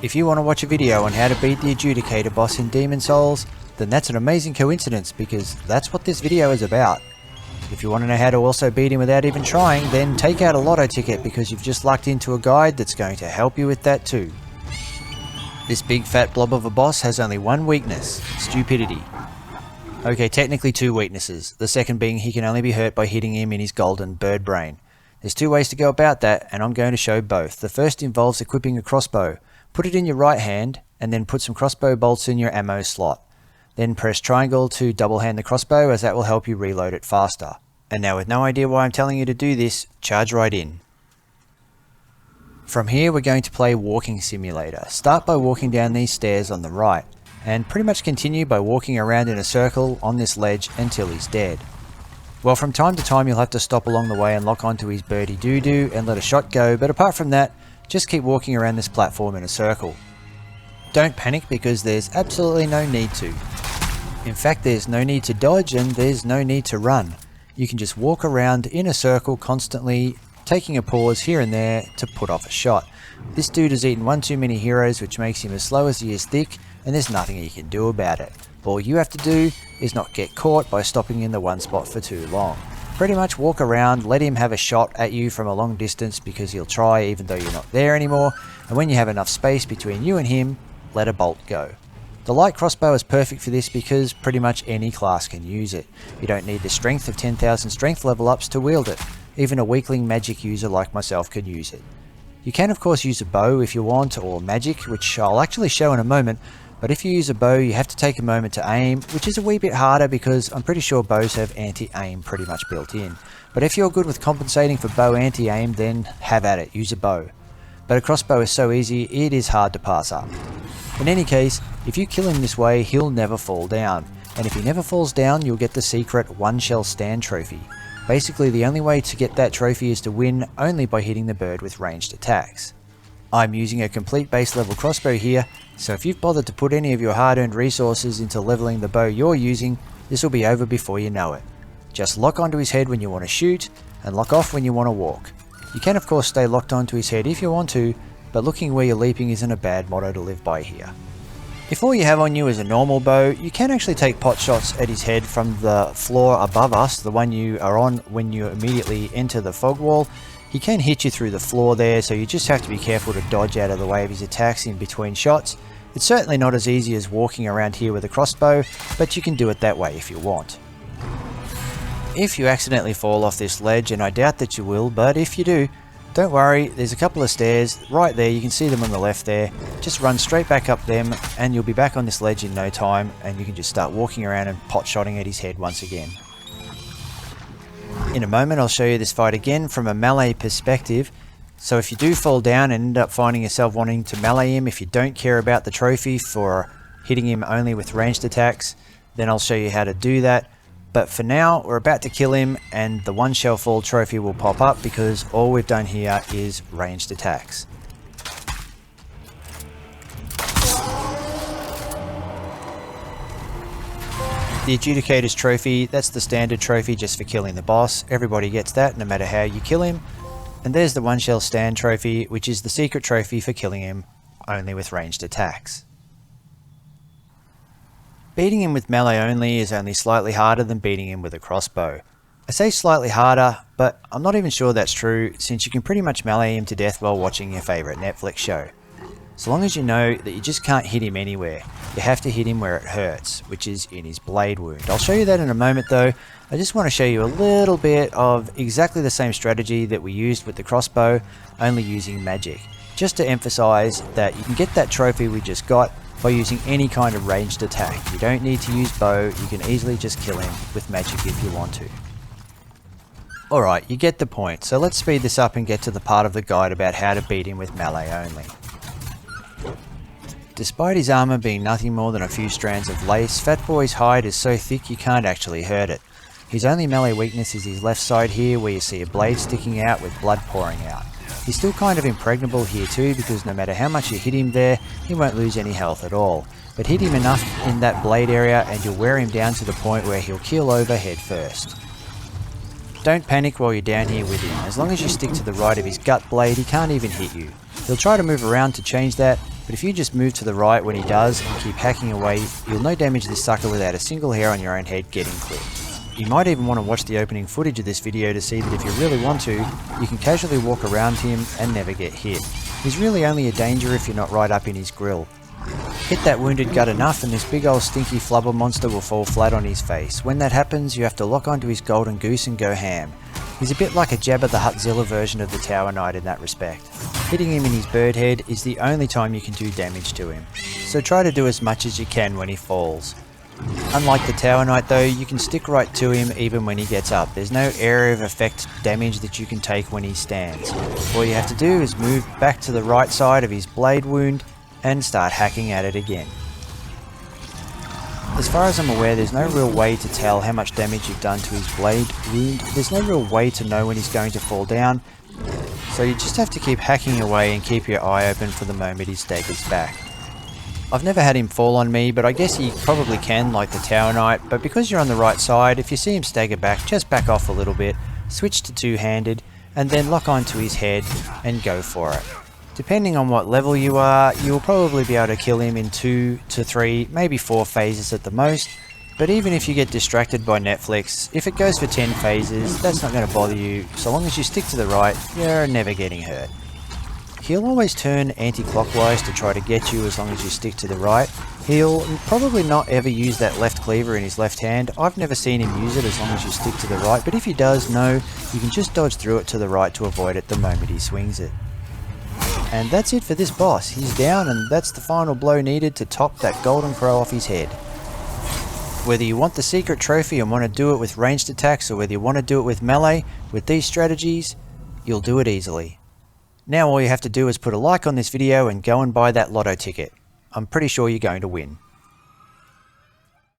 If you want to watch a video on how to beat the Adjudicator boss in Demon Souls, then that's an amazing coincidence because that's what this video is about. If you want to know how to also beat him without even trying, then take out a lotto ticket because you've just lucked into a guide that's going to help you with that too. This big fat blob of a boss has only one weakness: stupidity. Okay, technically two weaknesses, the second being he can only be hurt by hitting him in his golden bird brain. There's two ways to go about that, and I'm going to show both. The first involves equipping a crossbow. Put it in your right hand, and then put some crossbow bolts in your ammo slot. Then press triangle to double hand the crossbow, as that will help you reload it faster. And now, with no idea why I'm telling you to do this, charge right in. From here we're going to play Walking Simulator. Start by walking down these stairs on the right, and pretty much continue by walking around in a circle on this ledge until he's dead. Well, from time to time you'll have to stop along the way and lock onto his birdie doo-doo and let a shot go, but apart from that, just keep walking around this platform in a circle. Don't panic because there's absolutely no need to. In fact, there's no need to dodge and there's no need to run. You can just walk around in a circle constantly, taking a pause here and there to put off a shot. This dude has eaten one too many heroes, which makes him as slow as he is thick, and there's nothing you can do about it. All you have to do is not get caught by stopping in the one spot for too long. Pretty much walk around, let him have a shot at you from a long distance because he'll try even though you're not there anymore, and when you have enough space between you and him, let a bolt go. The light crossbow is perfect for this because pretty much any class can use it. You don't need the strength of 10,000 strength level ups to wield it. Even a weakling magic user like myself can use it. You can of course use a bow if you want, or magic, which I'll actually show in a moment, but if you use a bow you have to take a moment to aim, which is a wee bit harder because I'm pretty sure bows have anti-aim pretty much built in. But if you're good with compensating for bow anti-aim, then have at it, use a bow. But a crossbow is so easy, it is hard to pass up. In any case, if you kill him this way, he'll never fall down, and if he never falls down you'll get the secret one shell stand trophy. Basically the only way to get that trophy is to win only by hitting the bird with ranged attacks. I'm using a complete base level crossbow here, so if you've bothered to put any of your hard earned resources into leveling the bow you're using, this will be over before you know it. Just lock onto his head when you want to shoot, and lock off when you want to walk. You can of course stay locked onto his head if you want to, but looking where you're leaping isn't a bad motto to live by here. If all you have on you is a normal bow, you can actually take pot shots at his head from the floor above us, the one you are on when you immediately enter the fog wall. He can hit you through the floor there, so you just have to be careful to dodge out of the way of his attacks in between shots. It's certainly not as easy as walking around here with a crossbow, but you can do it that way if you want. If you accidentally fall off this ledge, and I doubt that you will, but if you do, don't worry, there's a couple of stairs right there, you can see them on the left there. Just run straight back up them and you'll be back on this ledge in no time, and you can just start walking around and pot-shotting at his head once again. In a moment I'll show you this fight again from a melee perspective, so if you do fall down and end up finding yourself wanting to melee him, if you don't care about the trophy for hitting him only with ranged attacks, then I'll show you how to do that. But for now, we're about to kill him and the one shell fall trophy will pop up because all we've done here is ranged attacks. The Adjudicator's trophy, that's the standard trophy just for killing the boss. Everybody gets that no matter how you kill him. And there's the one shell stand trophy, which is the secret trophy for killing him only with ranged attacks. Beating him with melee only is only slightly harder than beating him with a crossbow. I say slightly harder, but I'm not even sure that's true since you can pretty much melee him to death while watching your favourite Netflix show. So long as you know that you just can't hit him anywhere, you have to hit him where it hurts, which is in his blade wound. I'll show you that in a moment though. I just want to show you a little bit of exactly the same strategy that we used with the crossbow, only using magic. Just to emphasize that you can get that trophy we just got by using any kind of ranged attack. You don't need to use bow, you can easily just kill him with magic if you want to. Alright, you get the point, so let's speed this up and get to the part of the guide about how to beat him with melee only. Despite his armour being nothing more than a few strands of lace, Fat Boy's hide is so thick you can't actually hurt it. His only melee weakness is his left side here where you see a blade sticking out with blood pouring out. He's still kind of impregnable here too because no matter how much you hit him there, he won't lose any health at all. But hit him enough in that blade area and you'll wear him down to the point where he'll keel over head first. Don't panic while you're down here with him. As long as you stick to the right of his gut blade, he can't even hit you. He'll try to move around to change that, but if you just move to the right when he does and keep hacking away, you'll no damage this sucker without a single hair on your own head getting clipped. You might even want to watch the opening footage of this video to see that if you really want to, you can casually walk around him and never get hit. He's really only a danger if you're not right up in his grill. Hit that wounded gut enough and this big old stinky flubber monster will fall flat on his face. When that happens, you have to lock onto his golden goose and go ham. He's a bit like a Jabba the Hutt-Zilla version of the Tower Knight in that respect. Hitting him in his bird head is the only time you can do damage to him, so try to do as much as you can when he falls. Unlike the Tower Knight though, you can stick right to him even when he gets up. There's no area of effect damage that you can take when he stands. All you have to do is move back to the right side of his blade wound and start hacking at it again. As far as I'm aware, there's no real way to tell how much damage you've done to his blade wound. There's no real way to know when he's going to fall down, so you just have to keep hacking away and keep your eye open for the moment he staggers back. I've never had him fall on me, but I guess he probably can like the Tower Knight, but because you're on the right side, if you see him stagger back, just back off a little bit, switch to two-handed, and then lock onto his head and go for it. Depending on what level you are, you'll probably be able to kill him in 2 to 3, maybe 4 phases at the most, but even if you get distracted by Netflix, if it goes for 10 phases, that's not going to bother you, so long as you stick to the right, you're never getting hurt. He'll always turn anti-clockwise to try to get you as long as you stick to the right. He'll probably not ever use that left cleaver in his left hand. I've never seen him use it as long as you stick to the right, but if he does, know you can just dodge through it to the right to avoid it the moment he swings it. And that's it for this boss. He's down and that's the final blow needed to top that golden crow off his head. Whether you want the secret trophy and want to do it with ranged attacks or whether you want to do it with melee, with these strategies, you'll do it easily. Now all you have to do is put a like on this video and go and buy that lotto ticket. I'm pretty sure you're going to win.